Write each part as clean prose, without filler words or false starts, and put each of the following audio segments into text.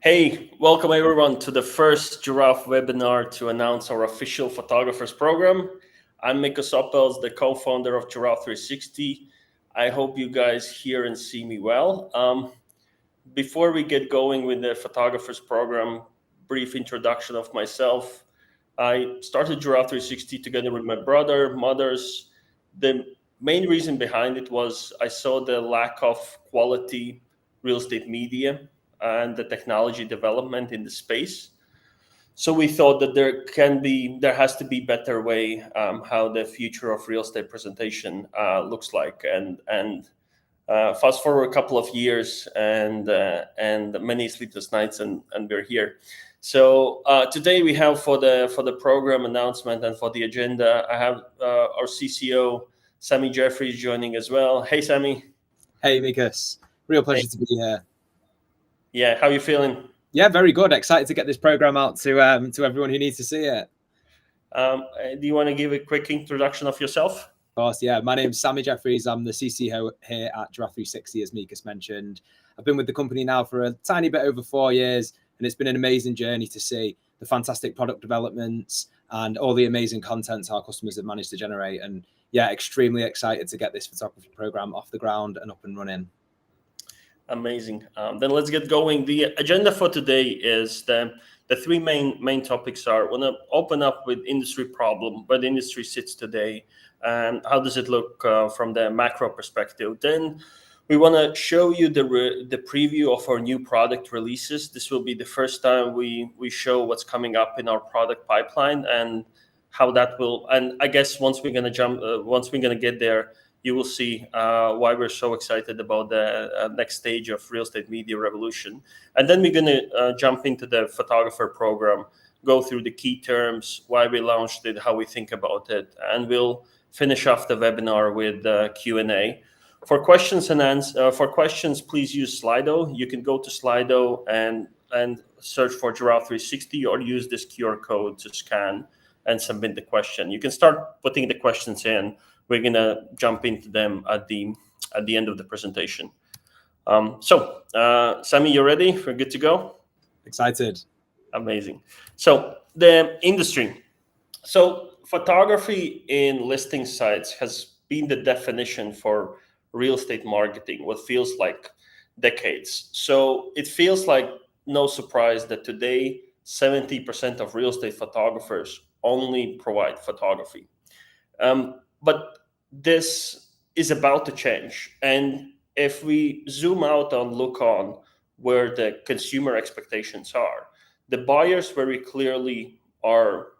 Hey, welcome everyone to the first Giraffe webinar to announce our official photographers program. I'm Mikus Opelts, the co-founder of Giraffe360. I hope you guys hear and see me well. Before we get going with the photographers program, brief introduction of myself. I started Giraffe360 together with my brother, mothers. The main reason behind it was I saw the lack of quality real estate media and the technology development in the space. So we thought that there has to be better way how the future of real estate presentation looks like. And fast forward a couple of years and many sleepless nights, and we're here. So today we have for the program announcement and for the agenda, I have our CCO Samy Jeffries joining as well. Hey, Samy. Hey, Mikus. Real pleasure to be here. Yeah, how are you feeling? Yeah, very good. Excited to get this program out to everyone who needs to see it. Do you want to give a quick introduction of yourself? Of course, yeah. My name's Samy Jeffries. I'm the CCO here at Giraffe360, as Mikus mentioned. I've been with the company now for a tiny bit over 4 years, and it's been an amazing journey to see the fantastic product developments and all the amazing content our customers have managed to generate. And yeah, extremely excited to get this photography program off the ground and up and running. Amazing. Then let's get going. The agenda for today is the three main topics are: want to open up with industry problem, where the industry sits today, and how does it look from the macro perspective. Then we want to show you the preview of our new product releases. This will be the first time we show what's coming up in our product pipeline and how that will. And I guess once we're gonna get there, you will see why we're so excited about the next stage of real estate media revolution. And then we're going to jump into the photographer program, go through the key terms, why we launched it, how we think about it, and we'll finish off the webinar with Q&A. For questions, please use Slido. You can go to Slido and search for Giraffe360 or use this QR code to scan and submit the question. You can start putting the questions in. We're gonna jump into them at the end of the presentation. Samy, you ready? We're good to go? Excited. Amazing. So the industry. So photography in listing sites has been the definition for real estate marketing, what feels like decades. So it feels like no surprise that today 70% of real estate photographers only provide photography. But this is about to change. And if we zoom out and look on where the consumer expectations are, the buyers very clearly are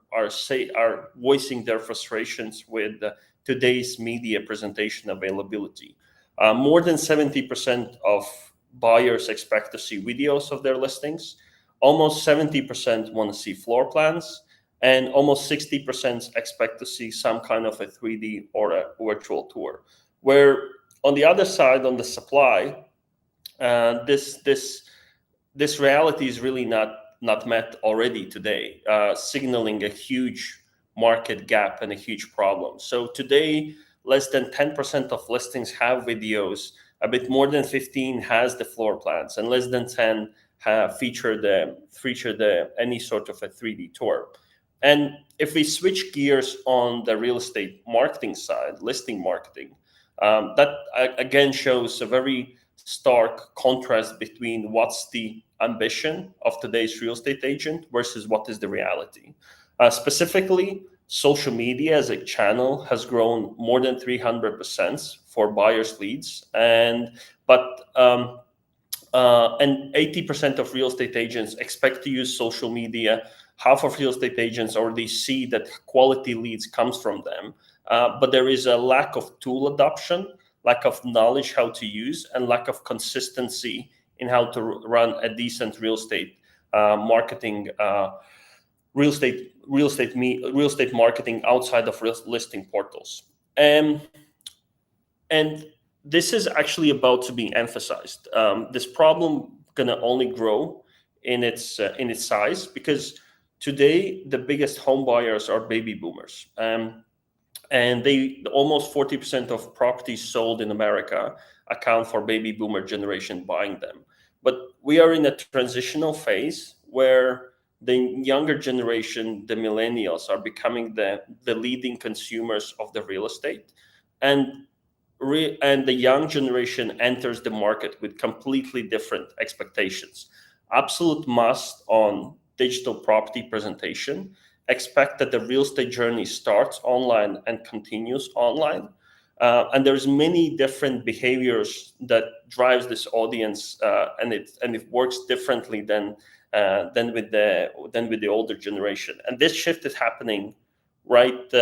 voicing their frustrations with today's media presentation availability. More than 70% of buyers expect to see videos of their listings. Almost 70% want to see floor plans. And almost 60% expect to see some kind of a 3D or a virtual tour. Where on the other side, on the supply, this reality is really not met already today, signaling a huge market gap and a huge problem. So today, less than 10% of listings have videos. A bit more than 15 has the floor plans, and less than 10 have feature any sort of a 3D tour. And if we switch gears on the real estate marketing side, listing marketing, that again shows a very stark contrast between what's the ambition of today's real estate agent versus what is the reality. Specifically, social media as a channel has grown more than 300% for buyers' leads, and 80% of real estate agents expect to use social media. Half of real estate agents already see that quality leads comes from them, but there is a lack of tool adoption, lack of knowledge how to use, and lack of consistency in how to run a decent real estate marketing, real estate marketing outside of listing portals. And this is actually about to be emphasized. This problem gonna only grow in its size because today, the biggest home buyers are baby boomers, and almost 40% of properties sold in America account for baby boomer generation buying them. but we are in a transitional phase where the younger generation, the millennials, are becoming the leading consumers of the real estate, and and the young generation enters the market with completely different expectations. Absolute must on digital property presentation. Expect that the real estate journey starts online and continues online. And there's many different behaviors that drives this audience, and it works differently than with the older generation. And this shift is happening right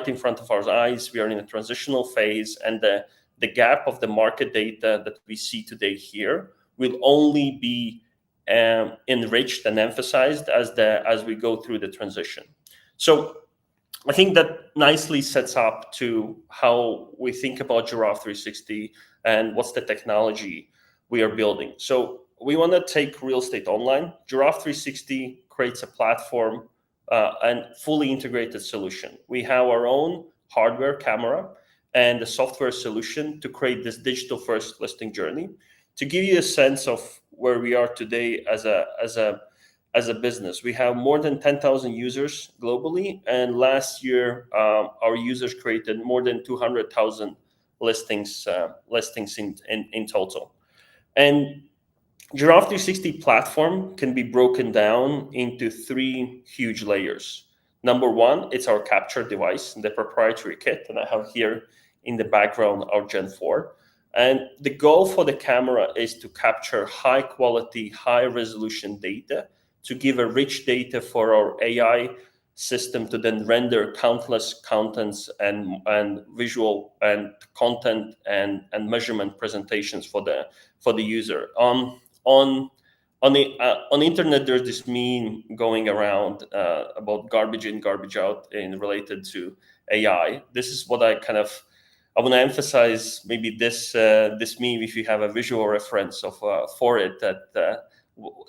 in front of our eyes. We are in a transitional phase, and the gap of the market data that we see today here will only be enriched and emphasized as we go through the transition. So I think that nicely sets up to how we think about Giraffe360 and what's the technology we are building. So we want to take real estate online. Giraffe360 creates a platform and fully integrated solution. We have our own hardware camera and a software solution to create this digital first listing journey. To give you a sense of where we are today as a business, we have more than 10,000 users globally, and last year our users created more than 200,000 listings in total. And Giraffe360 platform can be broken down into three huge layers. Number one, it's our capture device, the proprietary kit, and I have here in the background our Gen 4. And the goal for the camera is to capture high quality, high resolution data, to give a rich data for our AI system to then render countless contents and visual and content and measurement presentations for the user. On the internet, there's this meme going around about garbage in, garbage out, in related to AI. This is what I want to emphasize. Maybe this meme, if you have a visual reference for it, that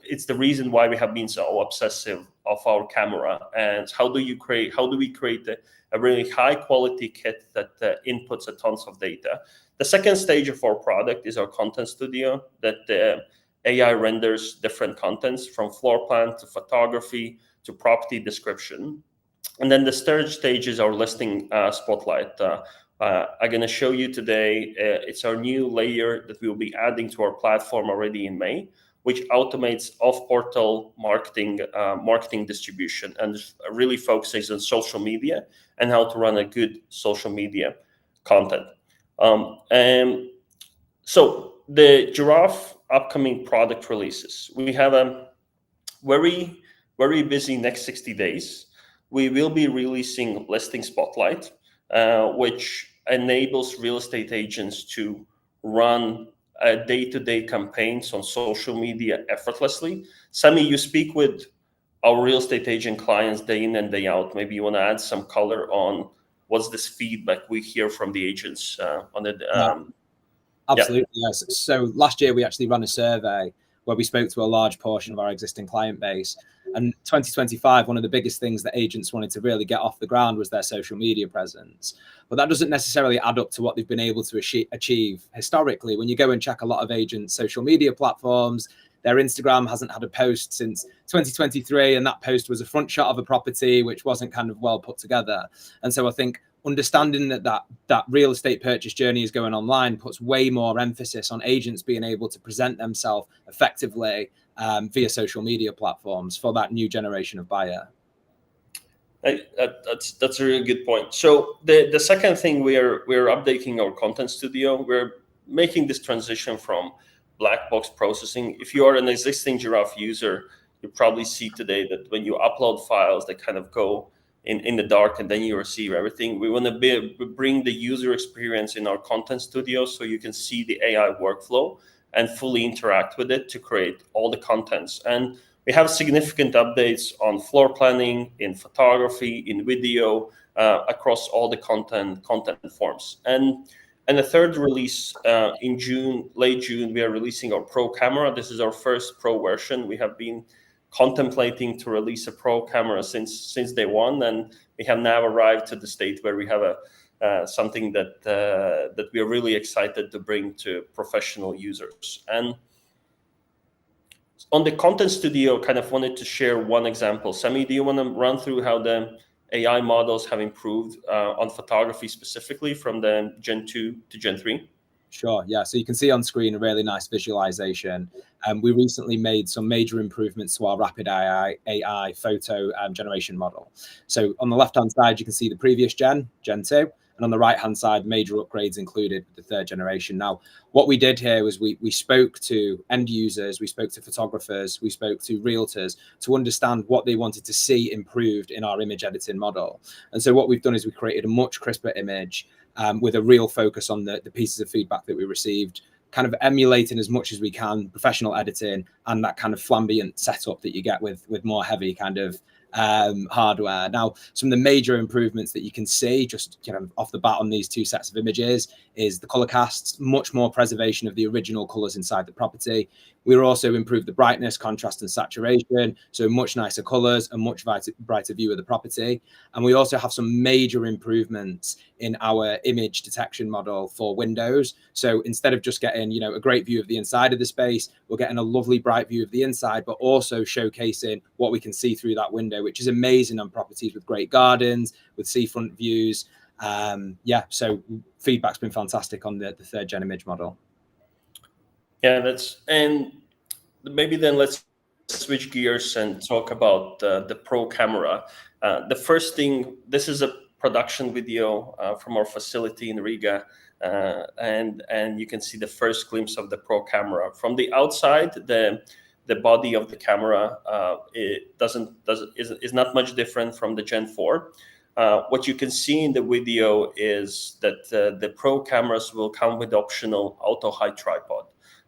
it's the reason why we have been so obsessive of our camera. And how do we create a really high quality kit that inputs a tons of data? The second stage of our product is our content studio that AI renders different contents, from floor plan to photography to property description. And then the third stage is our listing spotlight. I'm going to show you today. It's our new layer that we will be adding to our platform already in May, which automates off-portal marketing distribution and really focuses on social media and how to run a good social media content. And so the Giraffe upcoming product releases, we have a very, very busy next 60 days. We will be releasing Listing Spotlight, which enables real estate agents to run day-to-day campaigns on social media effortlessly. Samy, you speak with our real estate agent clients day in and day out. Maybe you want to add some color on what's this feedback we hear from the agents on it. Absolutely, yes. So last year we actually ran a survey where we spoke to a large portion of our existing client base. And 2025, one of the biggest things that agents wanted to really get off the ground was their social media presence. But that doesn't necessarily add up to what they've been able to achieve historically. When you go and check a lot of agents' social media platforms, their Instagram hasn't had a post since 2023, and that post was a front shot of a property, which wasn't kind of well put together. And so I think understanding that real estate purchase journey is going online puts way more emphasis on agents being able to present themselves effectively via social media platforms for that new generation of buyer. That's a really good point. So the second thing, we're updating our content studio. We're making this transition from black box processing. If you are an existing Giraffe user, you probably see today that when you upload files, they kind of go in the dark, and then you receive everything. We want to bring the user experience in our content studio so you can see the AI workflow and fully interact with it to create all the contents. And we have significant updates on floor planning, in photography, in video, across all the content forms. And the third release in June, late June, we are releasing our Pro camera. This is our first Pro version. We have been contemplating to release a Pro camera since day one, and we have now arrived to the state where we have something that we are really excited to bring to professional users. And on the content studio, kind of wanted to share one example. Samy, do you want to run through how the AI models have improved on photography specifically from the Gen 2 to Gen 3? Sure, yeah. So you can see on screen a really nice visualization. We recently made some major improvements to our rapid AI photo generation model. So on the left-hand side, you can see the previous Gen 2, and on the right-hand side, major upgrades included with the 3rd generation. Now, what we did here was we spoke to end users, we spoke to photographers, we spoke to realtors to understand what they wanted to see improved in our image editing model. And so what we've done is we created a much crisper image with a real focus on the pieces of feedback that we received, kind of emulating as much as we can professional editing and that kind of flamboyant setup that you get with more heavy kind of hardware. Now, some of the major improvements that you can see just off the bat on these 2 sets of images is the color casts, much more preservation of the original colors inside the property. We also improved the brightness, contrast, and saturation, so much nicer colors, a much brighter view of the property. And we also have some major improvements in our image detection model for windows. So instead of just getting, a great view of the inside of the space, we're getting a lovely bright view of the inside, but also showcasing what we can see through that window, which is amazing on properties with great gardens, with seafront views. So feedback's been fantastic on the 3rd gen image model. Yeah, and maybe then let's switch gears and talk about the Pro camera. The first thing, this is a production video from our facility in Riga, and you can see the first glimpse of the Pro camera from the outside. The body of the camera is not much different from the Gen 4. What you can see in the video is that the Pro cameras will come with optional auto height tripod.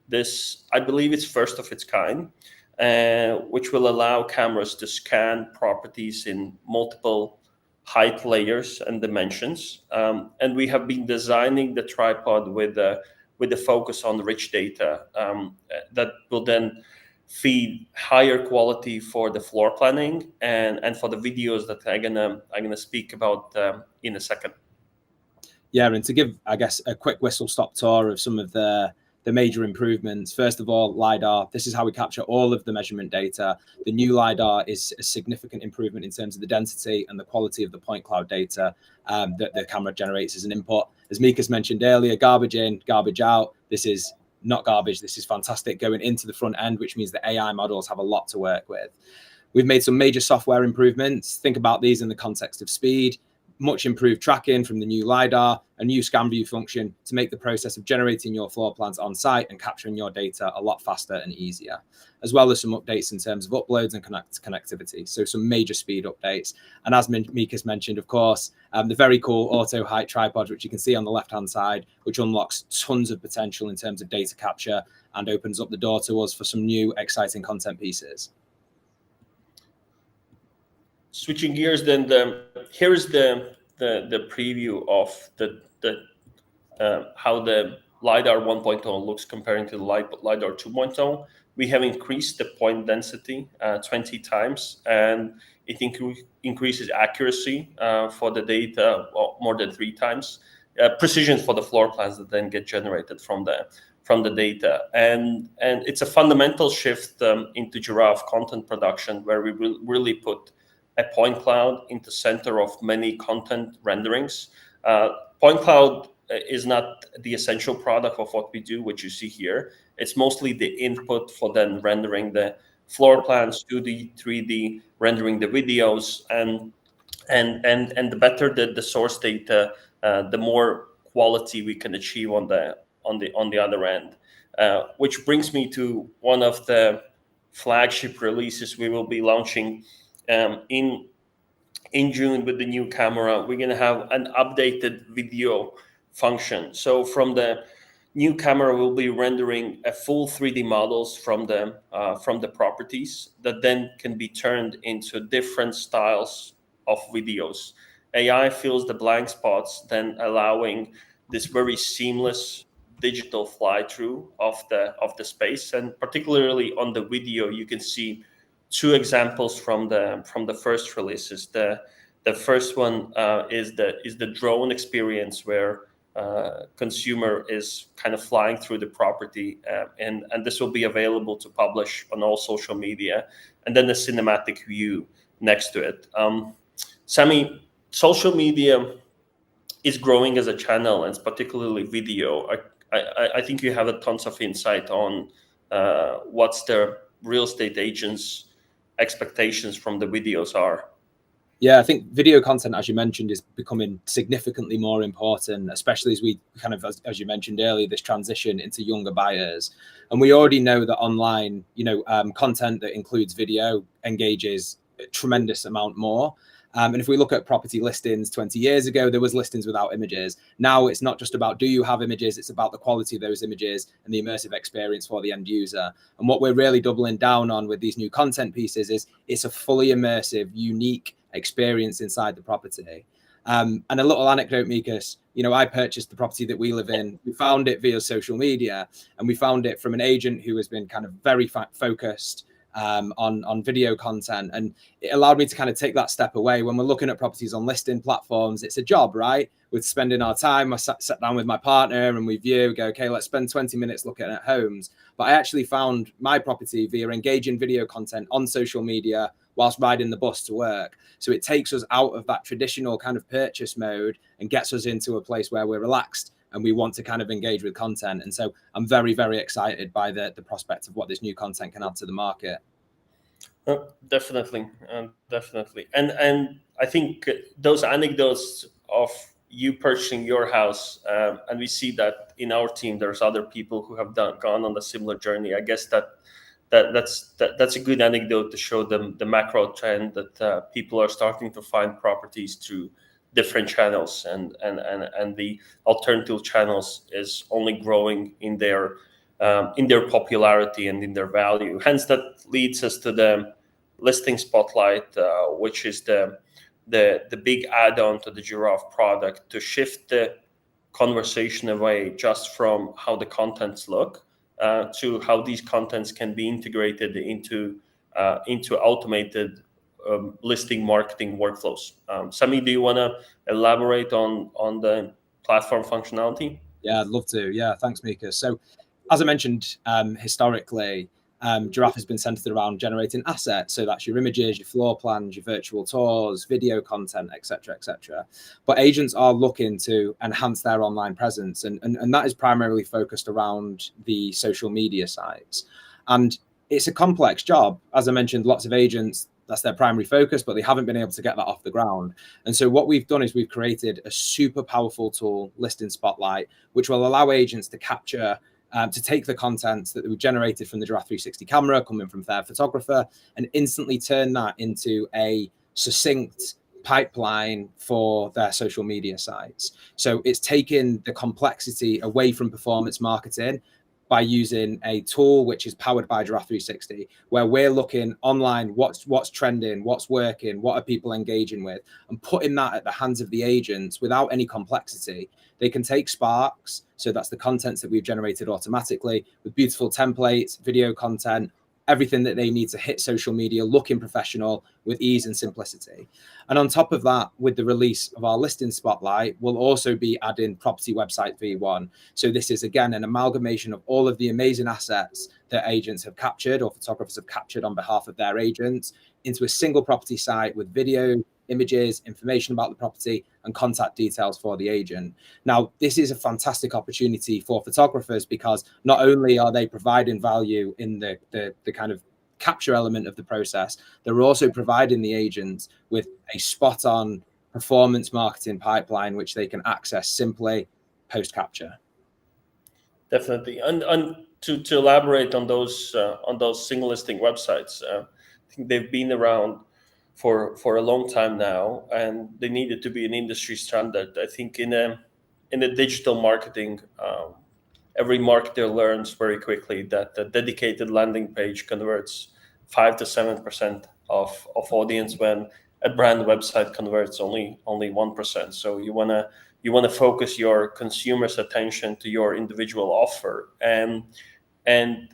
This, I believe, it's first of its kind, which will allow cameras to scan properties in multiple height layers and dimensions. And we have been designing the tripod with the focus on rich data that will then feed higher quality for the floor planning and for the videos that I'm gonna speak about in a second. Yeah, and to give, I guess, a quick whistle-stop tour of some of the major improvements. First of all, LiDAR. This is how we capture all of the measurement data. The new LiDAR is a significant improvement in terms of the density and the quality of the point cloud data that the camera generates as an input. As Mikus mentioned earlier, garbage in, garbage out. This is not garbage. This is fantastic going into the front end, which means the AI models have a lot to work with. We've made some major software improvements. Think about these in the context of speed. Much improved tracking from the new LiDAR, a new scan view function to make the process of generating your floor plans on site and capturing your data a lot faster and easier, as well as some updates in terms of uploads and connectivity. So some major speed updates. And as Mikus mentioned, of course, the very cool auto height tripod, which you can see on the left-hand side, which unlocks tons of potential in terms of data capture and opens up the door to us for some new exciting content pieces. Switching gears, then here's the preview of how the LiDAR 1.0 looks comparing to the LiDAR 2.0. We have increased the point density 20 times, and it increases accuracy for the data more than 3 times. Precision for the floor plans that then get generated from the data, and it's a fundamental shift into Giraffe content production, where we will really put a point cloud into center of many content renderings. Point cloud is not the essential product of what we do, which you see here. It's mostly the input for then rendering the floor plans, 2D, 3D, rendering the videos, and the better the source data, the more quality we can achieve on the other end. Which brings me to one of the flagship releases we will be launching in June with the new camera. We're gonna have an updated video function. So from the new camera, we'll be rendering a full 3D models from the properties that then can be turned into different styles of videos. AI fills the blank spots, then allowing this very seamless digital fly through of the space. And particularly on the video, you can see 2 examples from the first releases. The first one is the drone experience, where consumer is kind of flying through the property, and this will be available to publish on all social media, and then the cinematic view next to it. Samy, social media is growing as a channel, and particularly video. I think you have a tons of insight on what's the real estate agents' expectations from the videos are. Yeah, I think video content, as you mentioned, is becoming significantly more important, especially as we kind of, as you mentioned earlier, this transition into younger buyers. And we already know that online, content that includes video engages a tremendous amount more. And if we look at property listings 20 years ago, there was listings without images. Now it's not just about do you have images, it's about the quality of those images and the immersive experience for the end user. And what we're really doubling down on with these new content pieces is it's a fully immersive, unique experience inside the property. And a little anecdote, Mikus, I purchased the property that we live in. We found it via social media, and we found it from an agent who has been kind of very focused on video content, and it allowed me to kind of take that step away. When we're looking at properties on listing platforms, it's a job, right? We're spending our time. I sat down with my partner and we go, okay, let's spend 20 minutes looking at homes. But I actually found my property via engaging video content on social media whilst riding the bus to work. So it takes us out of that traditional kind of purchase mode and gets us into a place where we're relaxed and we want to kind of engage with content. And so I'm very, very excited by the prospect of what this new content can add to the market. Definitely. And I think those anecdotes of you purchasing your house, and we see that in our team, there's other people who have gone on a similar journey. I guess that's a good anecdote to show them the macro trend that people are starting to find properties through different channels, and the alternative channels is only growing in their popularity and in their value. Hence, that leads us to the listing spotlight, which is the big add-on to the Giraffe product to shift the conversation away just from how the contents look to how these contents can be integrated into automated listing marketing workflows. Samy, do you want to elaborate on the platform functionality? Yeah, I'd love to. Yeah, thanks, Mikus. So, as I mentioned, historically, Giraffe has been centered around generating assets. So that's your images, your floor plans, your virtual tours, video content, etc., etc. But agents are looking to enhance their online presence, and that is primarily focused around the social media sites. And it's a complex job. As I mentioned, lots of agents, that's their primary focus, but they haven't been able to get that off the ground. And so what we've done is we've created a super powerful tool, Listing Spotlight, which will allow agents to capture to take the content that we've generated from the Giraffe360 camera coming from their photographer and instantly turn that into a succinct pipeline for their social media sites. So it's taken the complexity away from performance marketing by using a tool which is powered by Giraffe360, where we're looking online, what's trending, what's working, what are people engaging with, and putting that at the hands of the agents without any complexity. They can take Sparks, so that's the contents that we've generated automatically, with beautiful templates, video content, everything that they need to hit social media looking professional with ease and simplicity. And on top of that, with the release of our Listing Spotlight, we'll also be adding Property Website V1. So this is, again, an amalgamation of all of the amazing assets that agents have captured or photographers have captured on behalf of their agents into a single property site with video, images, information about the property, and contact details for the agent. Now, this is a fantastic opportunity for photographers because not only are they providing value in the kind of capture element of the process, they're also providing the agents with a spot-on performance marketing pipeline which they can access simply post-capture. Definitely, and to elaborate on those single listing websites, I think they've been around for a long time now, and they needed to be an industry standard. I think in a digital marketing, every marketer learns very quickly that the dedicated landing page converts 5 to 7% of audience, when a brand website converts only 1%. So you wanna focus your consumers' attention to your individual offer.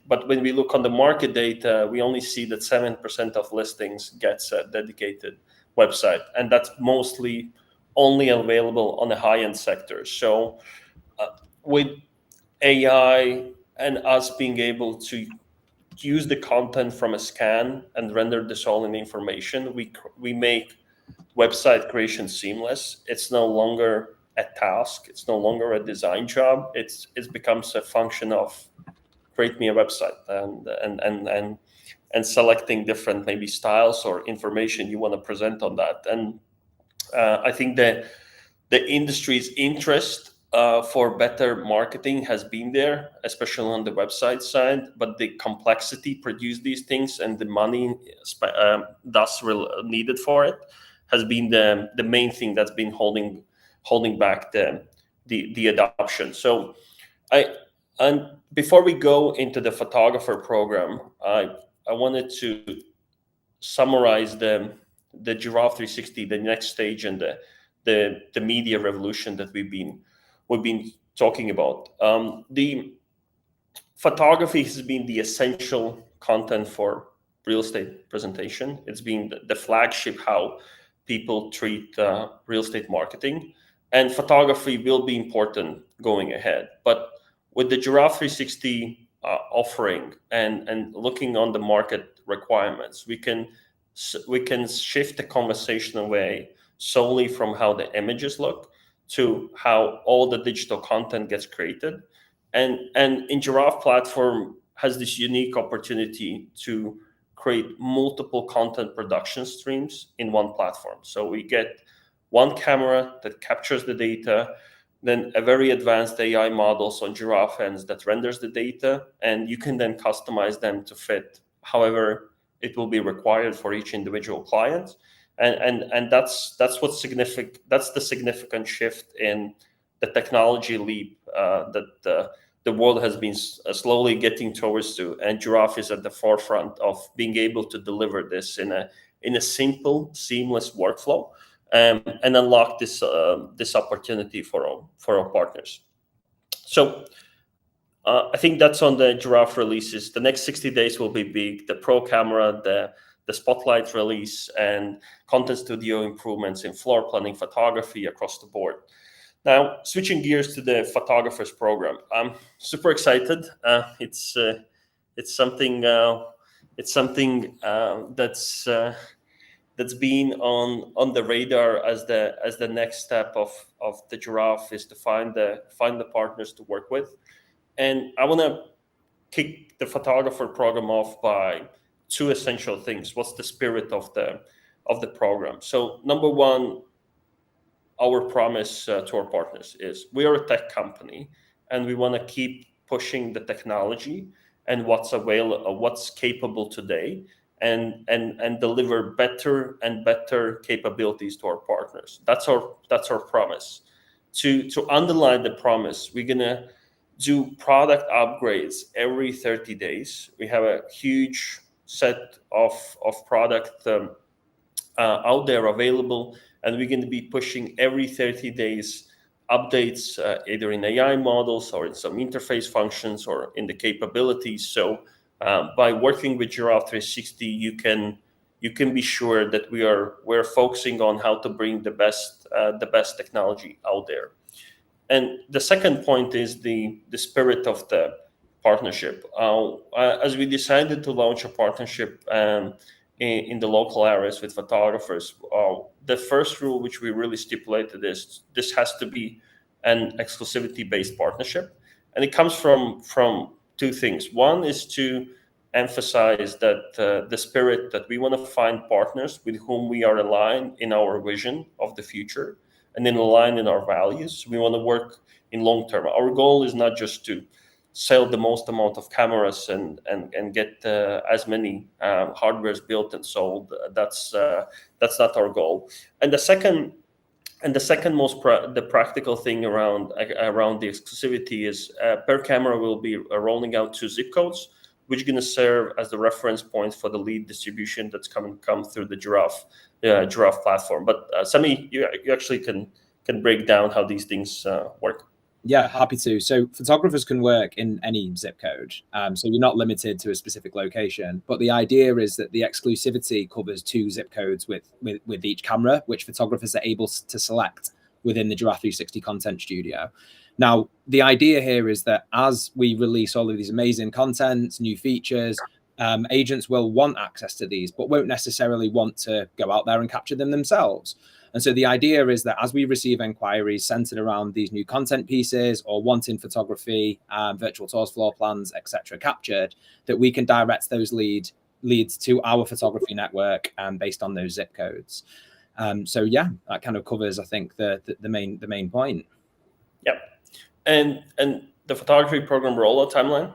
But when we look on the market data, we only see that 7% of listings gets a dedicated website, and that's mostly only available on the high-end sector. So with AI and us being able to use the content from a scan and render this all in information, we make website creation seamless. It's no longer a task. It's no longer a design job. It becomes a function of create me a website and selecting different maybe styles or information you want to present on that. And I think that the industry's interest for better marketing has been there, especially on the website side. But the complexity produce these things and the money thus needed for it has been the main thing that's been holding back the adoption. So and before we go into the photographer program, I wanted to summarize the Giraffe360, the next stage, and the media revolution that we've been talking about. The photography has been the essential content for real estate presentation. It's been the flagship how people treat real estate marketing, and photography will be important going ahead. But with the Giraffe360 offering and looking on the market requirements, we can shift the conversation away solely from how the images look to how all the digital content gets created. And in Giraffe platform has this unique opportunity to create multiple content production streams in one platform. So we get one camera that captures the data, then a very advanced AI models on Giraffe ends that renders the data, and you can then customize them to fit however it will be required for each individual client. And that's what's significant. That's the significant shift in the technology leap that the world has been slowly getting towards to, and Giraffe is at the forefront of being able to deliver this in a simple, seamless workflow, and unlock this opportunity for our partners. So I think that's on the Giraffe releases. The next 60 days will be big. The Pro camera, the Spotlight release, and Content Studio improvements in floor planning, photography across the board. Now, switching gears to the photographers program, I'm super excited. It's something that's been on the radar as the next step of the Giraffe is to find the partners to work with. And I want to kick the photographer program off by two essential things. What's the spirit of the program? So number one, our promise to our partners is we are a tech company, and we want to keep pushing the technology and what's available, what's capable today, and deliver better and better capabilities to our partners. That's our promise. To underline the promise, we're gonna do product upgrades every 30 days. We have a huge set of product out there available, and we're going to be pushing every 30 days updates, either in AI models or in some interface functions or in the capabilities. So by working with Giraffe360, you can be sure that we're focusing on how to bring the best technology out there. And the second point is the spirit of the partnership. As we decided to launch a partnership in the local areas with photographers, the first rule which we really stipulated is this has to be an exclusivity-based partnership. And it comes from two things. One is to emphasize that the spirit that we want to find partners with whom we are aligned in our vision of the future and then aligned in our values. We want to work in long term. Our goal is not just to sell the most amount of cameras and get as many hardwares built and sold. That's not our goal. And the second most the practical thing around the exclusivity is per camera will be rolling out 2 zip codes, which are going to serve as the reference point for the lead distribution that's come through the Giraffe platform. But Samy, you actually can break down how these things work. Yeah, happy to. So photographers can work in any zip code. So you're not limited to a specific location. But the idea is that the exclusivity covers 2 zip codes with each camera, which photographers are able to select within the Giraffe360 Content Studio. Now, the idea here is that as we release all of these amazing contents, new features, agents will want access to these, but won't necessarily want to go out there and capture them themselves. And so the idea is that as we receive inquiries centered around these new content pieces or wanting photography, virtual tours, floor plans, etc., captured, that we can direct those leads to our photography network based on those zip codes. So yeah, that kind of covers, I think, the main point. Yep. And the photography program rollout timeline?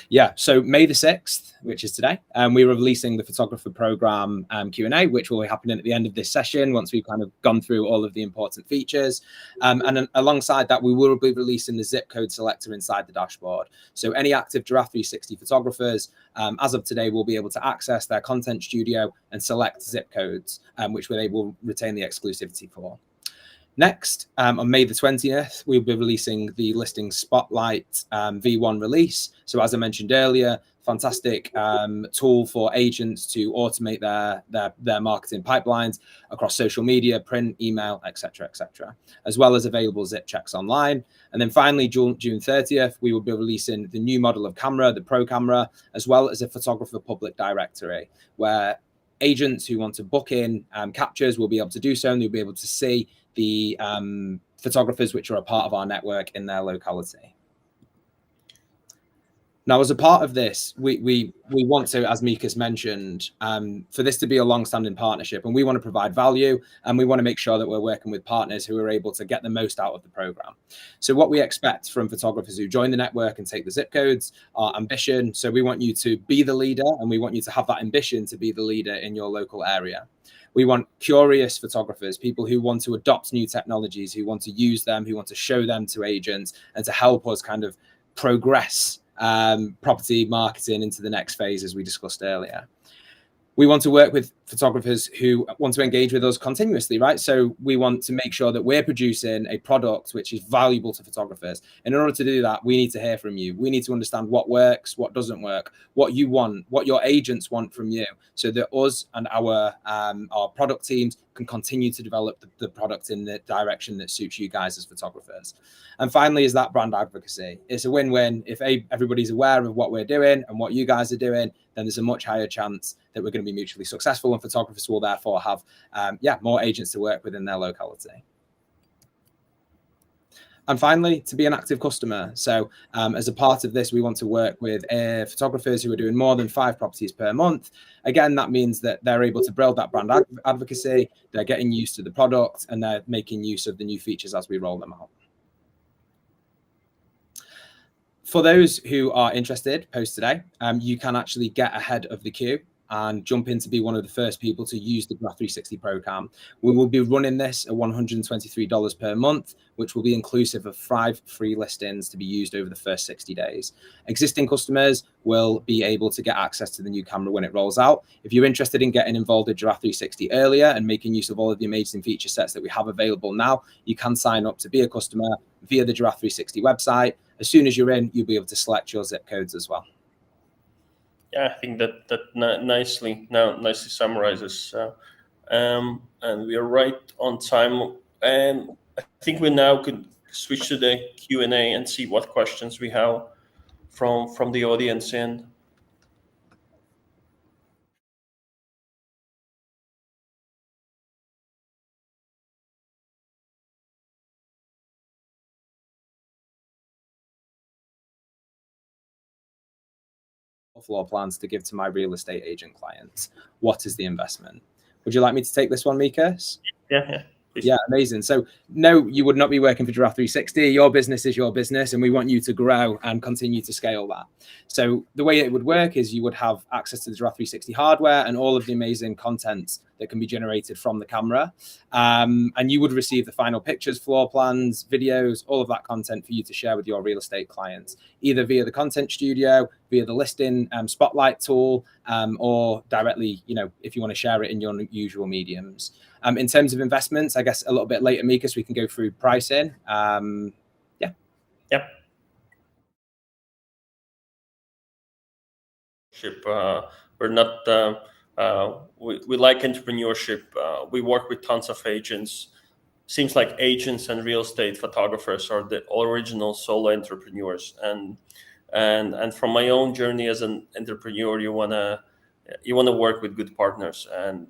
Yeah, so May the 6th, which is today, we're releasing the photographer program Q&A, which will be happening at the end of this session once we've kind of gone through all of the important features. And alongside that, we will be releasing the zip code selector inside the dashboard. So any active Giraffe360 photographers, as of today, will be able to access their content studio and select zip codes, which they will retain the exclusivity for. Next, on May the 20th, we'll be releasing the listing Spotlight V1 release. So as I mentioned earlier, fantastic tool for agents to automate their marketing pipelines across social media, print, email, etc., as well as available zip checks online. And then finally, June 30th, we will be releasing the new model of camera, the Pro camera, as well as a photographer public directory, where agents who want to book in captures will be able to do so, and they'll be able to see the photographers which are a part of our network in their locality. Now, as a part of this, we want to, as Mikus mentioned, for this to be a long-standing partnership, and we want to provide value, and we want to make sure that we're working with partners who are able to get the most out of the program. So what we expect from photographers who join the network and take the zip codes are ambition. So we want you to be the leader, and we want you to have that ambition to be the leader in your local area. We want curious photographers, people who want to adopt new technologies, who want to use them, who want to show them to agents, and to help us kind of progress property marketing into the next phase, as we discussed earlier. We want to work with photographers who want to engage with us continuously, right? So we want to make sure that we're producing a product which is valuable to photographers. And in order to do that, we need to hear from you. We need to understand what works, what doesn't work, what you want, what your agents want from you, so that us and our product teams can continue to develop the product in the direction that suits you guys as photographers. And finally, is that brand advocacy. It's a win-win. If everybody's aware of what we're doing and what you guys are doing, then there's a much higher chance that we're going to be mutually successful, and photographers will therefore have more agents to work with in their locality. And finally, to be an active customer. So as a part of this, we want to work with photographers who are doing more than 5 properties per month. Again, that means that they're able to build that brand advocacy, they're getting used to the product, and they're making use of the new features as we roll them out. For those who are interested post today, you can actually get ahead of the queue and jump in to be one of the first people to use the Giraffe360 program. We will be running this at $123 per month, which will be inclusive of 5 free listings to be used over the first 60 days. Existing customers will be able to get access to the new camera when it rolls out. If you're interested in getting involved with Giraffe360 earlier and making use of all of the amazing feature sets that we have available now, you can sign up to be a customer via the Giraffe360 website. As soon as you're in, you'll be able to select your zip codes as well. Yeah, I think that nicely summarizes, and we are right on time. And I think we now could switch to the Q&A and see what questions we have from the audience. And floor plans to give to my real estate agent clients. What is the investment? Would you like me to take this one, Mikus? Yeah. Yeah, amazing. So no, you would not be working for Giraffe360. Your business is your business, and we want you to grow and continue to scale that. So the way it would work is you would have access to the Giraffe360 hardware and all of the amazing content that can be generated from the camera. And you would receive the final pictures, floor plans, videos, all of that content for you to share with your real estate clients, either via the content studio, via the listing Spotlight tool, or directly, if you want to share it in your usual mediums. In terms of investments, I guess a little bit later, Mikus, we can go through pricing. Yep. We're not. We like entrepreneurship. We work with tons of agents, seems like agents and real estate photographers are the original solo entrepreneurs. And from my own journey as an entrepreneur, you wanna work with good partners, and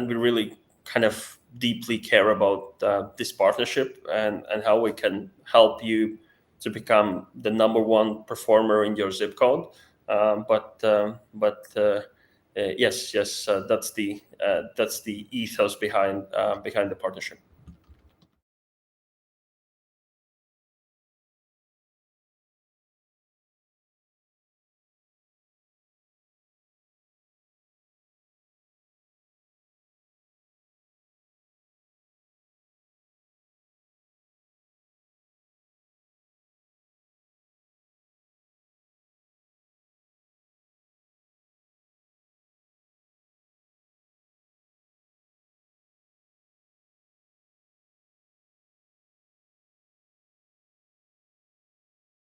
we really kind of deeply care about this partnership, and how we can help you to become the number one performer in your zip code. Yes, that's the ethos behind the partnership.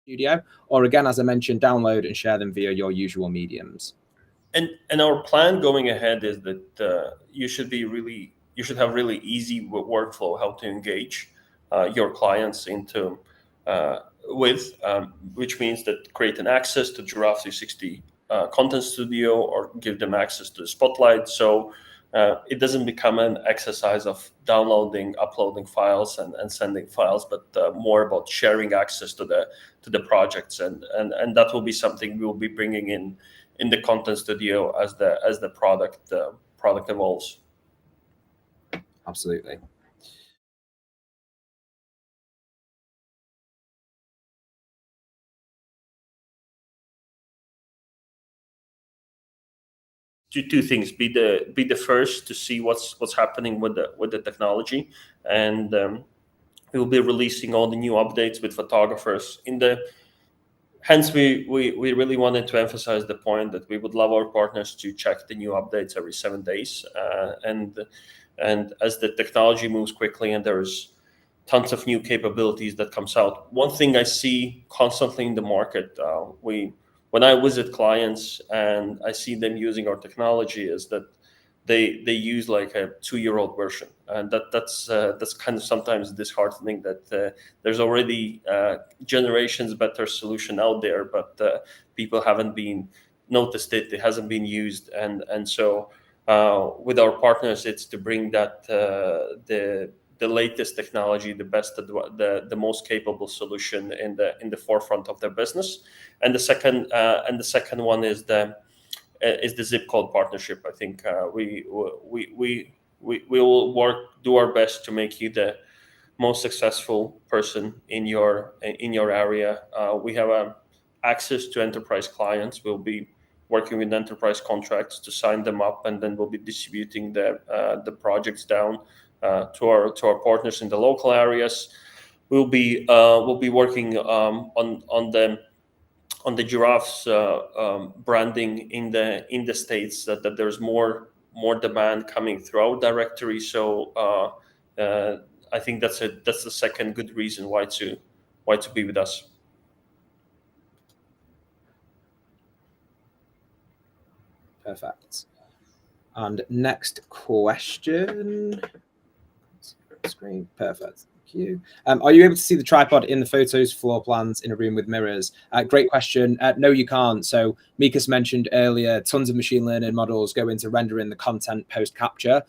Studio, or again, as I mentioned, download and share them via your usual mediums. And our plan going ahead is that you should have really easy workflow how to engage your clients into which means that create an access to Giraffe360 Content Studio, or give them access to the Spotlight. So it doesn't become an exercise of downloading, uploading files and sending files, but more about sharing access to the projects, and that will be something we will be bringing in the Content Studio as the product evolves. Absolutely. Two things: be the first to see what's happening with the technology, and we will be releasing all the new updates with photographers in the. Hence, we really wanted to emphasize the point that we would love our partners to check the new updates every 7 days, and as the technology moves quickly and there's tons of new capabilities that comes out. One thing I see constantly in the market, when I visit clients and I see them using our technology, is that they use like a 2-year-old version, and that's kind of sometimes disheartening that there's already generations better solution out there, but people haven't been noticed it hasn't been used, and so with our partners, it's to bring that the latest technology, the best, the most capable solution in the forefront of their business. And the second one is the zip code partnership. I think we will do our best to make you the most successful person in your area. We have access to enterprise clients. We'll be working with enterprise contracts to sign them up, and then we'll be distributing the projects down to our partners in the local areas. We'll be working on the Giraffes branding in the States, that there's more demand coming through our directory. So I think that's the second good reason why to be with us. Perfect. And next question. Screen. Perfect. Thank you. Are you able to see the tripod in the photos, floor plans in a room with mirrors? Great question. No, you can't. So Mikus mentioned earlier, tons of machine learning models go into rendering the content post capture.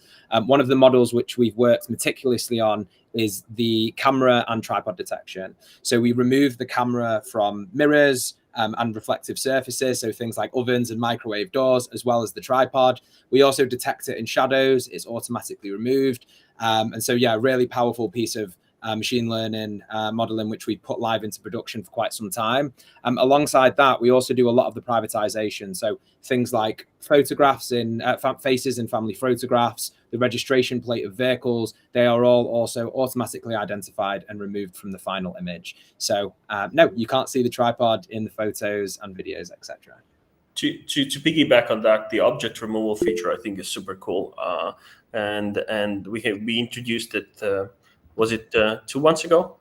One of the models which we've worked meticulously on is the camera and tripod detection. So we remove the camera from mirrors and reflective surfaces, so things like ovens and microwave doors, as well as the tripod. We also detect it in shadows. It's automatically removed. And so, yeah, really powerful piece of machine learning modeling, which we put live into production for quite some time. Alongside that, we also do a lot of the privatization. So things like photographs in faces in family photographs, the registration plate of vehicles, they are all also automatically identified and removed from the final image. So no, you can't see the tripod in the photos and videos, etc. To piggyback on that, the object removal feature I think is super cool, and we introduced it. Was it 2 months ago?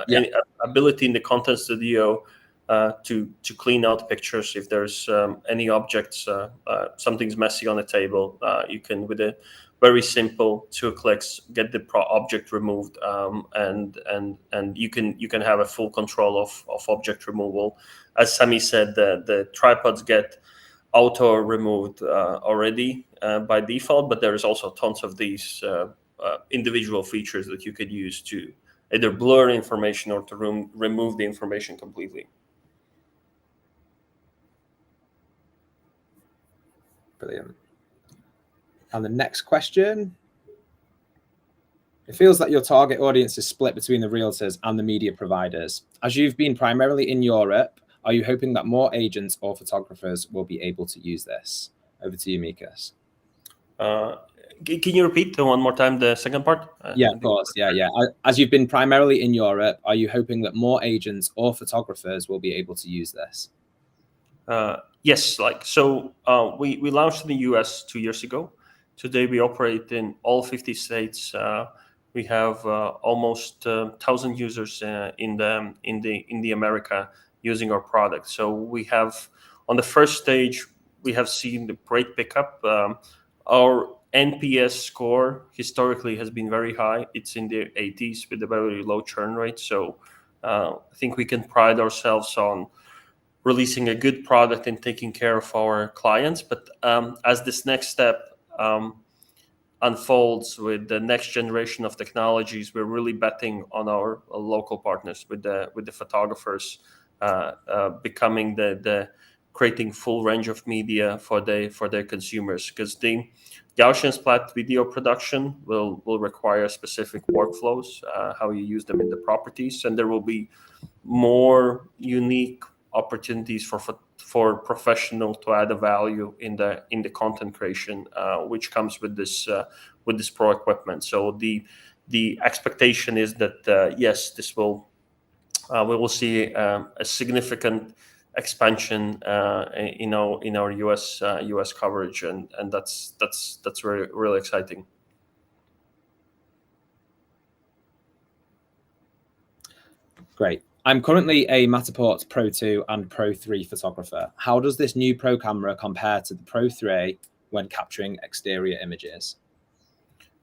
Yeah. Ability in the Content Studio to clean out pictures if there's any objects, something's messy on a table. You can with very simple, 2 clicks, get the object removed, and you can have a full control of object removal. As Samy said, the tripods get auto removed already by default, but there is also tons of these individual features that you could use to either blur information or to remove the information completely. Brilliant. And the next question. It feels that your target audience is split between the realtors and the media providers. As you've been primarily in Europe, are you hoping that more agents or photographers will be able to use this? Over to you, Mikus. Can you repeat one more time the second part? Yeah, of course. Yeah. As you've been primarily in Europe, are you hoping that more agents or photographers will be able to use this? Yes, we launched in the US 2 years ago. Today we operate in all 50 states. We have almost 1,000 users in the America using our product. So we have, on the first stage, we have seen the great pickup. Our NPS score historically has been very high. It's in the 80s with a very low churn rate. So I think we can pride ourselves on releasing a good product and taking care of our clients. But as this next step unfolds with the next generation of technologies, we're really betting on our local partners with the photographers becoming the creating full range of media for their consumers, because the Gaussian splat video production will require specific workflows, how you use them in the properties, and there will be more unique opportunities for professional to add a value in the content creation, which comes with this pro equipment. So the expectation is that yes, this we will see a significant expansion in our US coverage, and that's really, really exciting. Great. I'm currently a Matterport Pro 2 and Pro 3 photographer. How does this new Pro camera compare to the Pro 3 when capturing exterior images?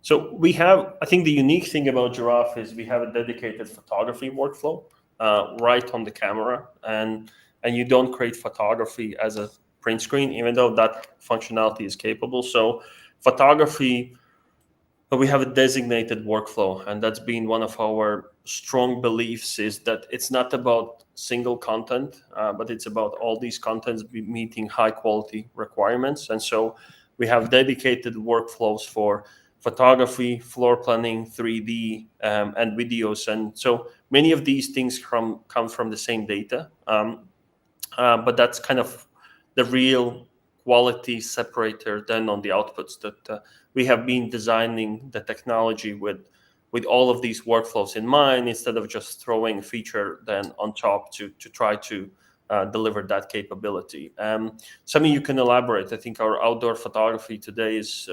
So we have, I think the unique thing about Giraffe is we have a dedicated photography workflow right on the camera, and you don't create photography as a print screen, even though that functionality is capable. So photography, but we have a designated workflow, and that's been one of our strong beliefs, is that it's not about single content, but it's about all these contents meeting high quality requirements. And so we have dedicated workflows for photography, floor planning, 3D, and videos. And so many of these things come from the same data, but that's kind of the real quality separator then on the outputs, that we have been designing the technology with all of these workflows in mind, instead of just throwing a feature then on top to try to deliver that capability. Samy, you can elaborate. I think our outdoor photography today is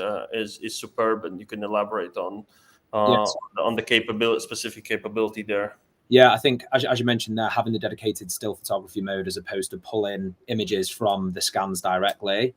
superb, and you can elaborate on Yes. on the specific capability there. Yeah, I think as you mentioned there, having the dedicated still photography mode as opposed to pulling images from the scans directly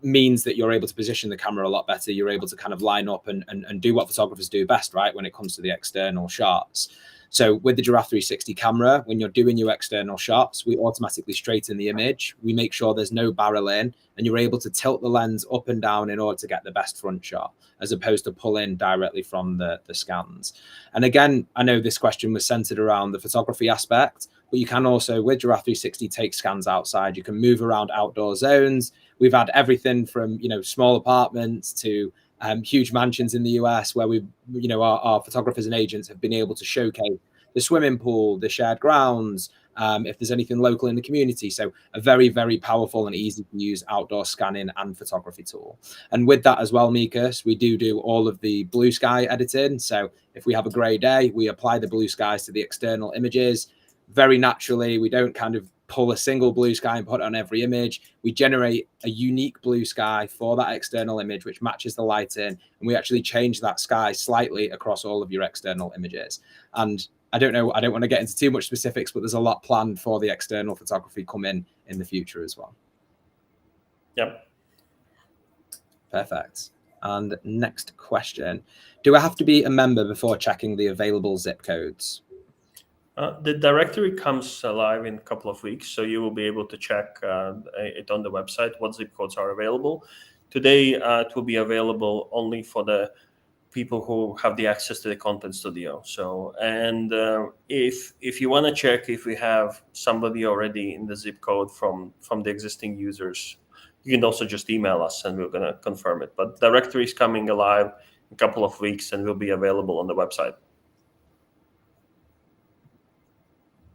means that you're able to position the camera a lot better. You're able to kind of line up and do what photographers do best, right, when it comes to the external shots. So with the Giraffe360 camera, when you're doing your external shots, we automatically straighten the image. We make sure there's no barrel in, and you're able to tilt the lens up and down in order to get the best front shot, as opposed to pull in directly from the scans. And again, I know this question was centered around the photography aspect, but you can also, with Giraffe360, take scans outside. You can move around outdoor zones. We've had everything from, small apartments to huge mansions in the US, where our photographers and agents have been able to showcase the swimming pool, the shared grounds, if there's anything local in the community. So a very, very powerful and easy to use outdoor scanning and photography tool. And with that as well, Mikus, we do all of the blue sky editing. So if we have a gray day, we apply the blue skies to the external images. Very naturally, we don't kind of pull a single blue sky and put it on every image. We generate a unique blue sky for that external image, which matches the lighting, and we actually change that sky slightly across all of your external images. And I don't want to get into too much specifics, but there's a lot planned for the external photography coming in the future as well. Yep. Perfect. And next question, do I have to be a member before checking the available zip codes? The directory comes live in a couple of weeks, so you will be able to check it on the website, what zip codes are available. Today, it will be available only for the people who have the access to the content studio. So, and if you want to check if we have somebody already in the zip code from the existing users, you can also just email us and we're going to confirm it. But directory is coming alive in a couple of weeks and will be available on the website.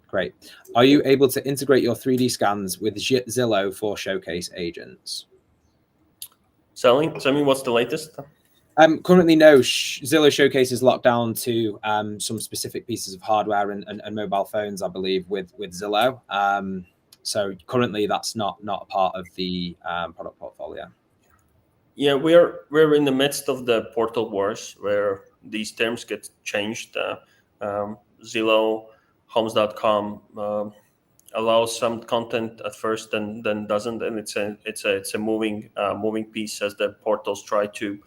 Great. Are you able to integrate your 3D scans with Zillow for showcase agents? Samy, what's the latest? Currently, no. Zillow Showcase is locked down to some specific pieces of hardware and mobile phones, I believe, with Zillow. So currently, that's not a part of the product portfolio. Yeah, we're in the midst of the portal wars where these terms get changed. Zillow, Homes.com allows some content at first, and then doesn't, and it's a moving piece as the portals try to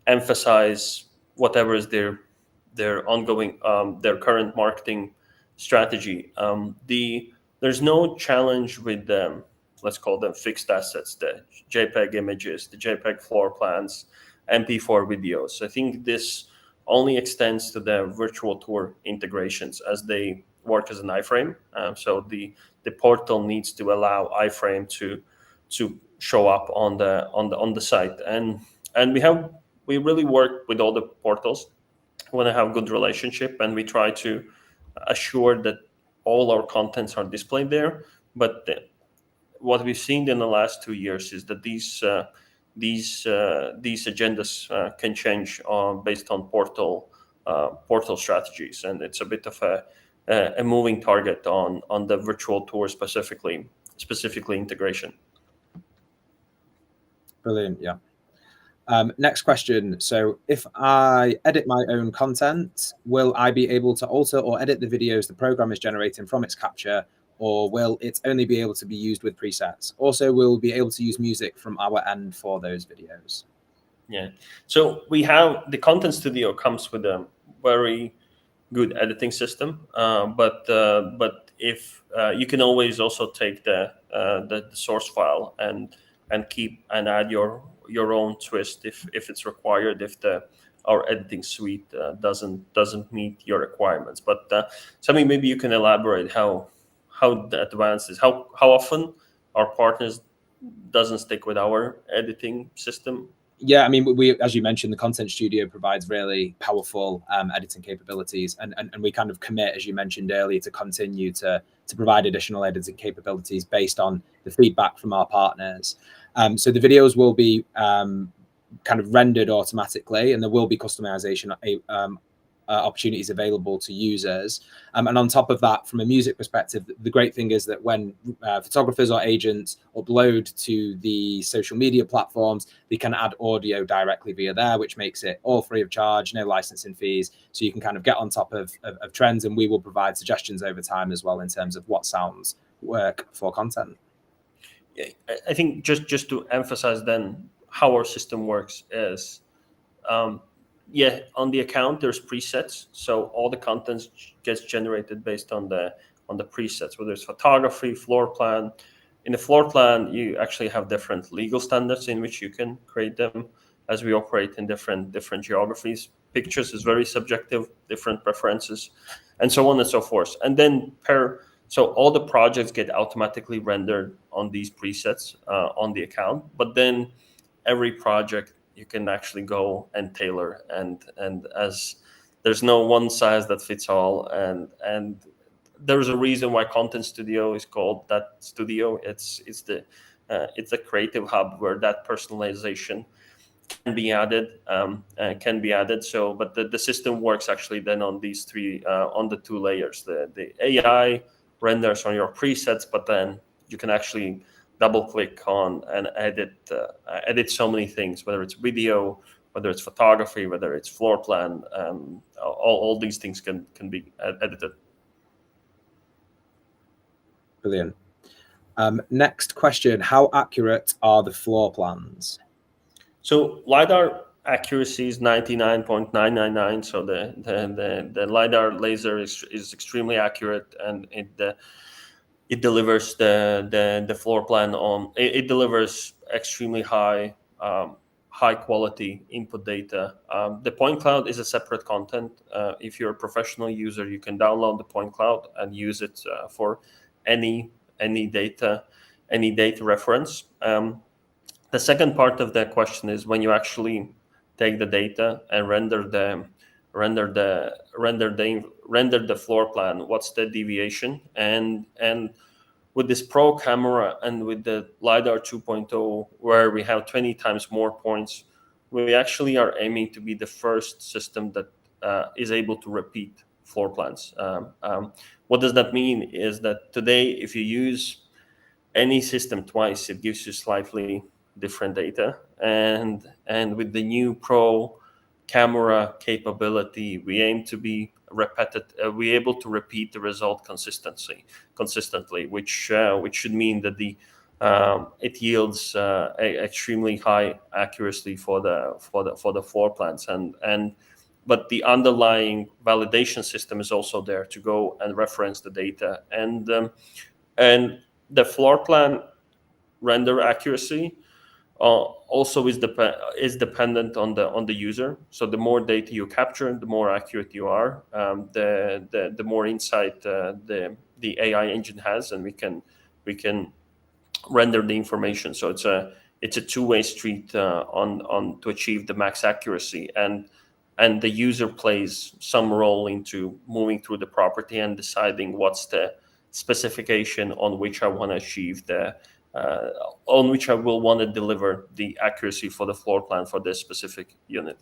emphasize whatever is their ongoing their current marketing strategy. There's no challenge with them. Let's call them fixed assets, the JPEG images, the JPEG floor plans, MP4 videos. I think this only extends to the virtual tour integrations as they work as an iframe. So the portal needs to allow iframe to show up on the site, and we really work with all the portals. We want to have good relationship, and we try to assure that all our contents are displayed there. But what we've seen in the last 2 years is that these agendas can change based on portal strategies, and it's a bit of a moving target on the virtual tour specifically integration. Brilliant. Yeah. Next question. So if I edit my own content, will I be able to alter or edit the videos the program is generating from its capture, or will it only be able to be used with presets? Also, will we be able to use music from our end for those videos? Yeah. So we have the content studio comes with a very good editing system, but if you can always also take the source file and keep and add your own twist if it's required, if our editing suite doesn't meet your requirements. But Samy, maybe you can elaborate how the advanced is, how often our partners doesn't stick with our editing system. Yeah, I mean, we, as you mentioned, the Content Studio provides really powerful editing capabilities, and we kind of commit, as you mentioned earlier, to continue to provide additional editing capabilities based on the feedback from our partners. So the videos will be kind of rendered automatically, and there will be customization opportunities available to users. And on top of that, from a music perspective, the great thing is that when photographers or agents upload to the social media platforms, they can add audio directly via there, which makes it all free of charge, no licensing fees. So you can kind of get on top of trends, and we will provide suggestions over time as well in terms of what sounds work for content. Yeah, I think just to emphasize then how our system works is, yeah, on the account there's presets, so all the content gets generated based on the presets, whether it's photography, floor plan. In the floor plan, you actually have different legal standards in which you can create them, as we operate in different geographies. Pictures is very subjective, different preferences, and so on and so forth. And then so all the projects get automatically rendered on these presets on the account, but then every project you can actually go and tailor, and as there's no one size that fits all, and there's a reason why Content Studio is called that studio. It's the creative hub where that personalization can be added. So, but the system works actually then on these three on the two layers. The AI renders on your presets, but then you can actually double click on and edit so many things, whether it's video, whether it's photography, whether it's floor plan. All these things can be edited. Brilliant. Next question: how accurate are the floor plans? So LiDAR accuracy is 99.999. So the lidar laser is extremely accurate, and it delivers the floor plan on. It delivers extremely high quality input data. The point cloud is a separate content. If you're a professional user, you can download the point cloud and use it for any data reference. The second part of that question is when you actually take the data and render the floor plan. What's the deviation? And with this pro camera and with the lidar 2.0, where we have 20 times more points, we actually are aiming to be the first system that is able to repeat floor plans. What does that mean? Is that today, if you use any system twice, it gives you slightly different data. And with the new pro camera capability, we aim to be we able to repeat the result consistently, which should mean that it yields extremely high accuracy for the floor plans. But the underlying validation system is also there to go and reference the data, and the floor plan render accuracy also is dependent on the user. So the more data you capture, the more accurate you are, the more insight the AI engine has, and we can render the information. So it's a two-way street on to achieve the max accuracy, and the user plays some role into moving through the property and deciding what's the specification on which I want to achieve on which I will want to deliver the accuracy for the floor plan for this specific unit.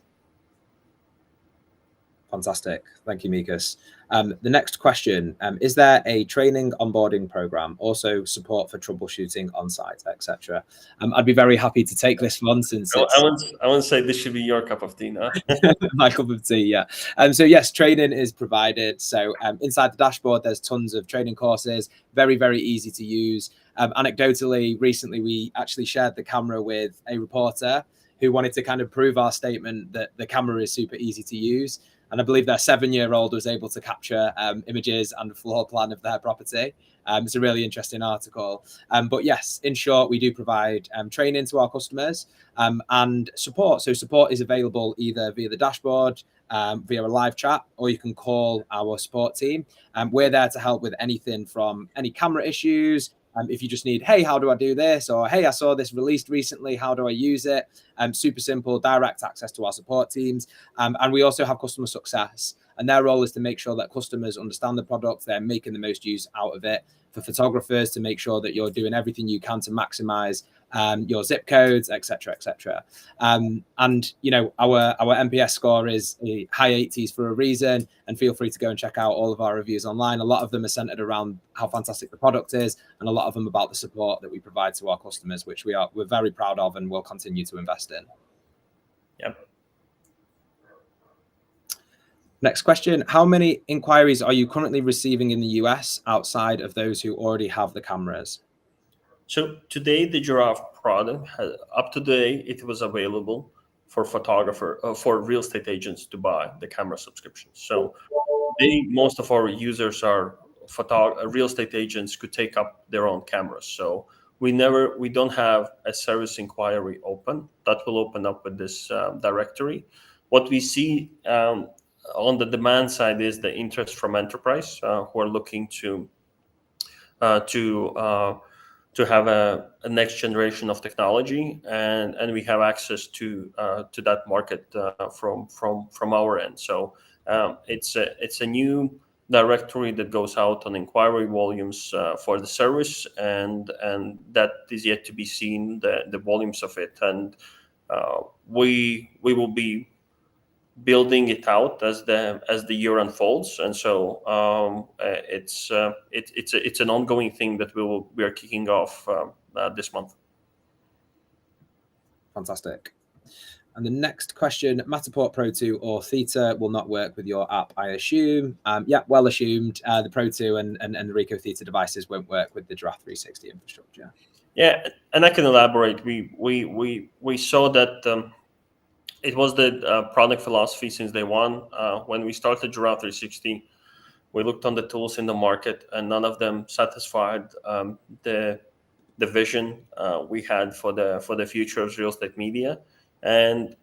Fantastic. Thank you, Mikus. The next question, is there a training onboarding program, also support for troubleshooting on site, etc.? I'd be very happy to take this one since I wouldn't say this should be your cup of tea, no? My cup of tea, yeah. So yes, training is provided. So inside the dashboard, there's tons of training courses, very, very easy to use. Anecdotally, recently, we actually shared the camera with a reporter who wanted to kind of prove our statement that the camera is super easy to use. And I believe their 7-year-old was able to capture images and a floor plan of their property. It's a really interesting article. But yes, in short, we do provide training to our customers and support. So support is available either via the dashboard, via a live chat, or you can call our support team. We're there to help with anything from any camera issues. If you just need, hey, how do I do this? Or, hey, I saw this released recently. How do I use it? Super simple, direct access to our support teams. And we also have customer success. And their role is to make sure that customers understand the product, they're making the most use out of it. For photographers, to make sure that you're doing everything you can to maximize your zip codes, etc., etc. And you know, our NPS score is a high 80s for a reason. And feel free to go and check out all of our reviews online. A lot of them are centered around how fantastic the product is, and a lot of them about the support that we provide to our customers, which we're very proud of and will continue to invest in. Yep. Next question. How many inquiries are you currently receiving in the US outside of those who already have the cameras? So today, the Giraffe product up to date, it was available for for real estate agents to buy the camera subscription. So most of our users are real estate agents could take up their own cameras. So we don't have a service inquiry open. That will open up with this directory. What we see on the demand side is the interest from enterprise who are looking to have a next generation of technology, and we have access to that market from our end. So it's a new directory that goes out on inquiry volumes for the service, and that is yet to be seen, the volumes of it, and we will be building it out as the year unfolds, and so it's an ongoing thing that we are kicking off this month. Fantastic. And the next question, Matterport Pro 2 or Theta will not work with your app, I assume. Yeah, well assumed. The Pro 2 and the Ricoh Theta devices won't work with the Giraffe360 infrastructure. Yeah, and I can elaborate. We saw that it was the product philosophy since day one. When we started Giraffe360, we looked on the tools in the market, and none of them satisfied the vision we had for the future of real estate media. And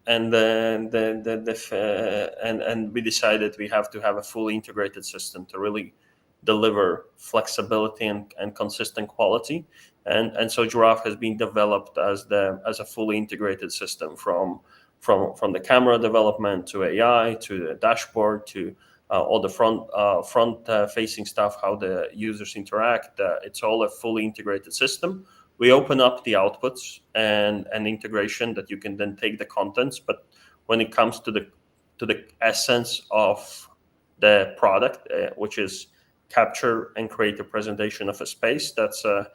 we decided we have to have a fully integrated system to really deliver flexibility and consistent quality. And so Giraffe has been developed as a fully integrated system from the camera development to AI to the dashboard to all the front facing stuff, how the users interact. It's all a fully integrated system. We open up the outputs and integration that you can then take the contents. But when it comes to the essence of the product, which is capture and create a presentation of a space, that's a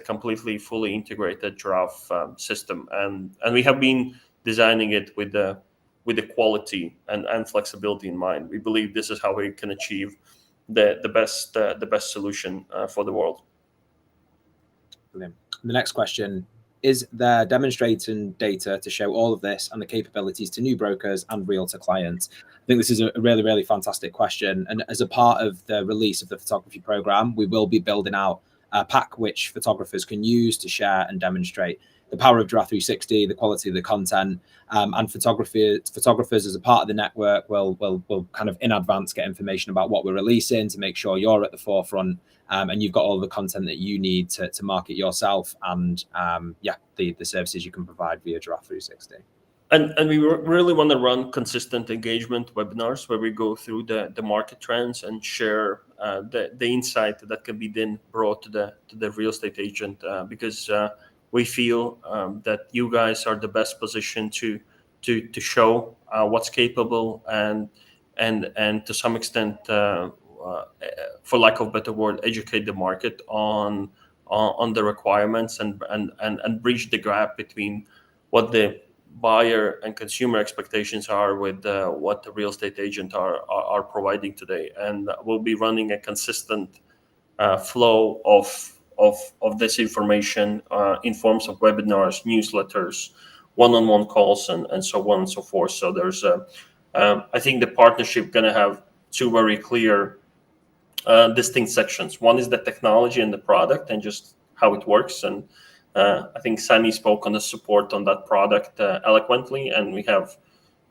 completely fully integrated Giraffe system, and we have been designing it with the quality and flexibility in mind. We believe this is how we can achieve the best solution for the world. Brilliant. The next question: is there demonstrating data to show all of this and the capabilities to new brokers and realtor clients? I think this is a really, really fantastic question. And as a part of the release of the photography program, we will be building out a pack which photographers can use to share and demonstrate the power of Giraffe360, the quality of the content, and photographers as a part of the network will kind of in advance get information about what we're releasing to make sure you're at the forefront, and you've got all the content that you need to market yourself and the services you can provide via Giraffe360. And we really want to run consistent engagement webinars where we go through the market trends and share the insight that can be then brought to the real estate agent, because we feel that you guys are the best position to show what's capable and to some extent, for lack of a better word, educate the market on the requirements and bridge the gap between what the buyer and consumer expectations are with what the real estate agent are providing today. And we'll be running a consistent flow of this information in forms of webinars, newsletters, one-on-one calls, and so on and so forth. So there's I think the partnership going to have two very clear distinct sections. One is the technology and the product and just how it works. And I think Samy spoke on the support on that product eloquently, and we have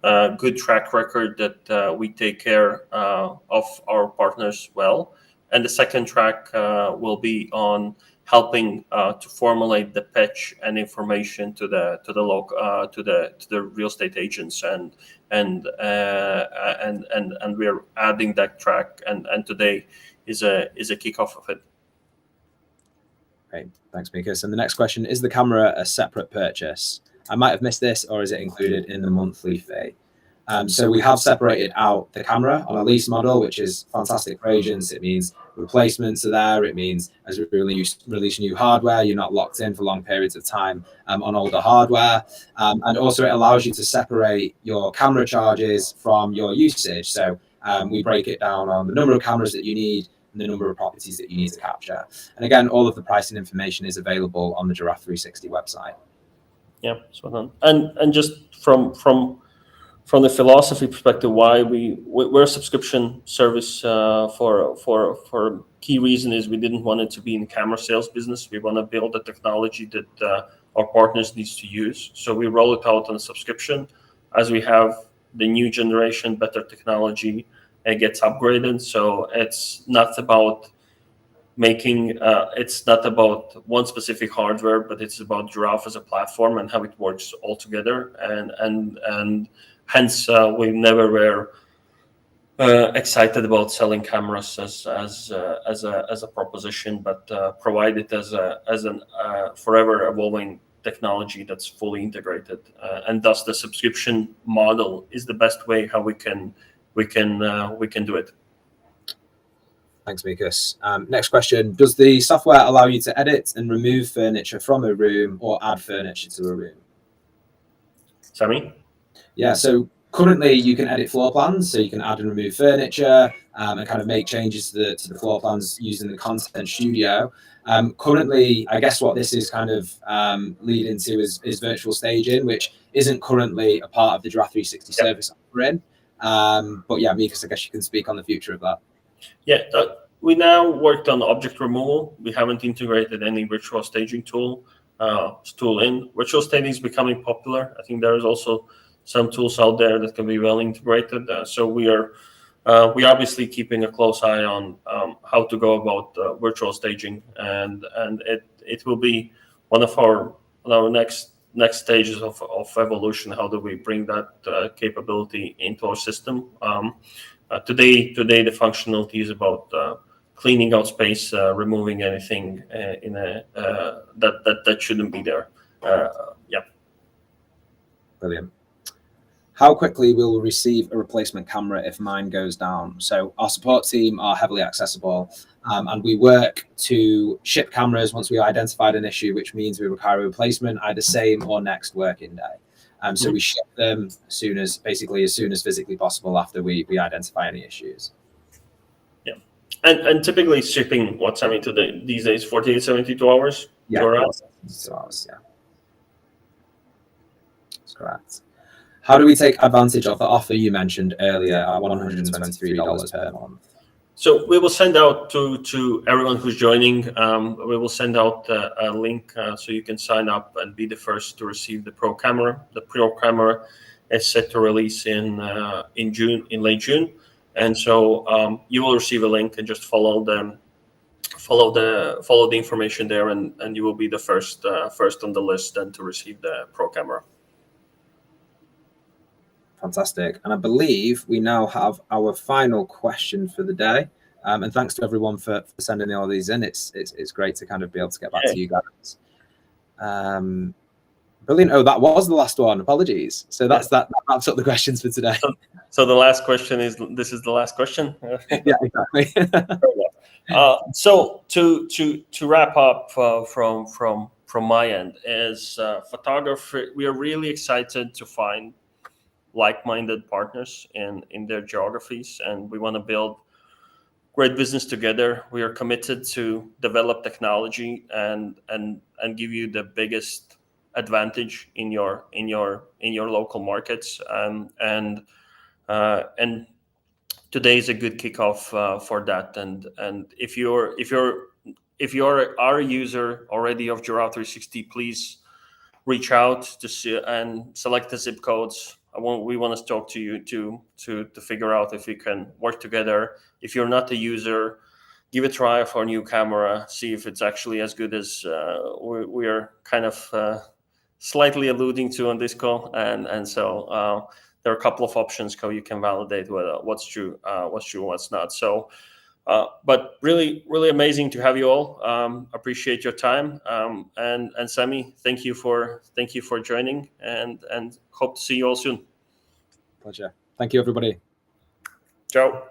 a good track record that we take care of our partners well. And the second track will be on helping to formulate the pitch and information to the real estate agents, and we're adding that track, and today is a kickoff of it. Great, thanks, Mikus. And the next question: is the camera a separate purchase? I might have missed this, or is it included in the monthly fee? So we have separated out the camera on a lease model, which is fantastic for agents. It means replacements are there. It means as we release new hardware, you're not locked in for long periods of time on older hardware. And also it allows you to separate your camera charges from your usage. So we break it down on the number of cameras that you need and the number of properties that you need to capture. And again, all of the pricing information is available on the Giraffe360 website. Yeah, spot on. And just from the philosophy perspective, why we're a subscription service for key reason is we didn't want it to be in the camera sales business. We want to build a technology that our partners needs to use. So we roll it out on a subscription. As we have the new generation, better technology, it gets upgraded. So it's not about it's not about one specific hardware, but it's about Giraffe as a platform and how it works all together. And hence, we never were excited about selling cameras as a proposition, but provide it as an forever evolving technology that's fully integrated. And thus, the subscription model is the best way how we can do it. Thanks, Mikus. Next question: does the software allow you to edit and remove furniture from a room or add furniture to a room? Samy? Yeah, so currently you can edit floor plans, so you can add and remove furniture and kind of make changes to the floor plans using the Content Studio. Currently, I guess what this is kind of leading to is virtual staging, which isn't currently a part of the Giraffe360 service offering. But yeah, Mikus, I guess you can speak on the future of that. Yeah, we now worked on object removal. We haven't integrated any virtual staging tool in. Virtual staging is becoming popular. I think there is also some tools out there that can be well integrated. So we're obviously keeping a close eye on how to go about virtual staging, and it will be one of our next stages of evolution. How do we bring that capability into our system? Today, the functionality is about cleaning out space, removing anything that shouldn't be there. Yeah. Brilliant. How quickly will we receive a replacement camera if mine goes down? So our support team are heavily accessible, and we work to ship cameras once we identified an issue, which means we require a replacement either same or next working day. So we ship them as soon as physically possible after we identify any issues. Yeah, and typically shipping what's happening these days 48, 72 hours. Yeah, 72 hours. Yeah, that's correct. How do we take advantage of the offer you mentioned earlier at $123 per month? So we will send out to everyone who's joining. We will send out a link so you can sign up and be the first to receive the Pro camera. The Pro camera is set to release in late June, and so you will receive a link and just follow the information there, and you will be the first on the list then to receive the Pro camera. Fantastic. And I believe we now have our final question for the day. And thanks to everyone for sending all these in. It's great to kind of be able to get back to you guys. Brilliant. Oh, that was the last one. Apologies. So that wraps up the questions for today. So the last question is, this is the last question? Yeah, exactly. So to wrap up from my end, as photography, we are really excited to find like-minded partners in their geographies, and we want to build great business together. We are committed to develop technology and give you the biggest advantage in your local markets, and today is a good kickoff for that. And if you're our user already of Giraffe360, please reach out to see and select the zip codes. We want to talk to you to figure out if we can work together. If you're not a user, give a try for a new camera, see if it's actually as good as we are kind of slightly alluding to on this call. And so there are a couple of options how you can validate what's true, what's not. So but really amazing to have you all. Appreciate your time, and Samy, thank you for joining, and hope to see you all soon. Pleasure. Thank you, everybody. Ciao.